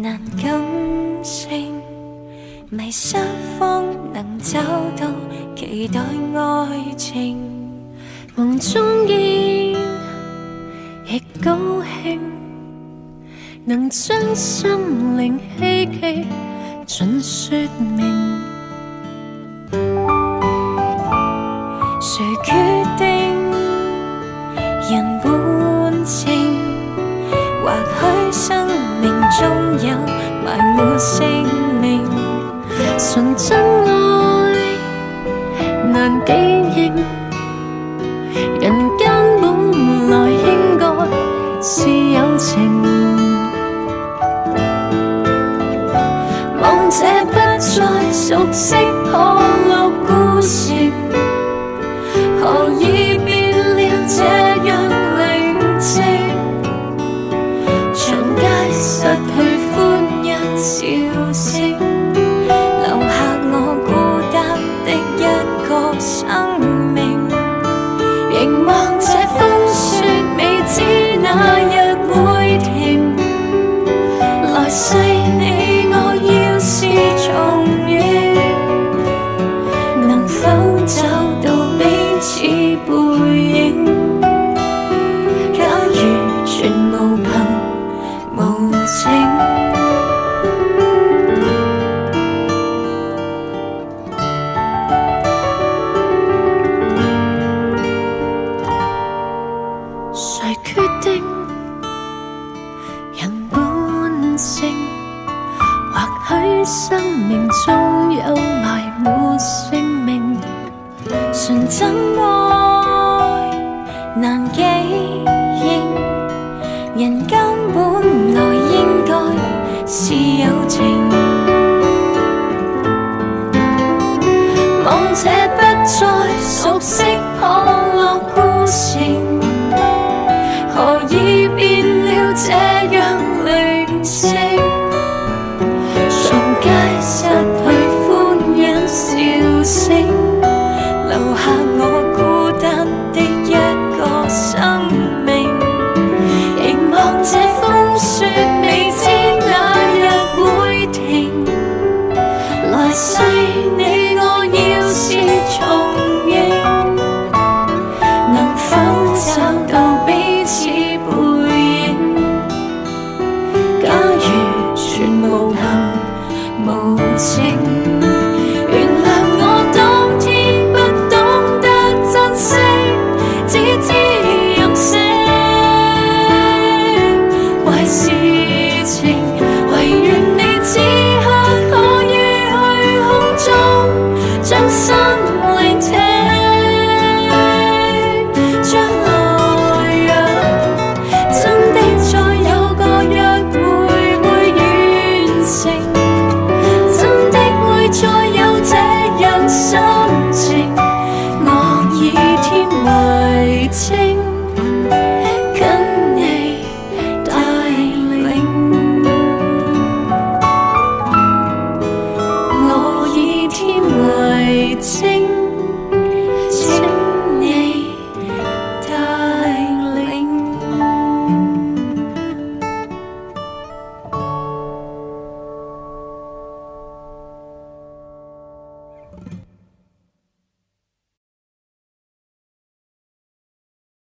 難感性，迷失方能找到期待愛情。夢中見亦高興，能將心靈希冀盡說明。誰決定人本性？或許生命中有埋沒姓名，純真愛難記認，人間本來應該是有情。望這不再熟悉可樂故城，何以變了這樣寧靜？長街失去歡欣笑聲，留下我孤單的一個生命。凝望這風雪，未知哪日會停。來世你我要是重遇，能否找到彼此背影？假如全無憑無情，誰決定人本性？或許生命中有埋沒姓名，純真愛難記認，人間本來應該是有情。望這不再熟悉可樂故城，何以變了這樣寧靜？長街失去歡欣笑聲，留下我孤單的一個生命。凝望這風雪，未知哪日會停。來世你我要是重認，能否找到彼此背影？假如全無憑無情，原諒我當天不懂得珍惜，只知任性。壞事情，唯願你此刻可以去空中將心聆聽。將來若真的再有個約會會完成，真的會再有這樣心情，我以天為證，跟你帶領。我以天為證，請你帶領。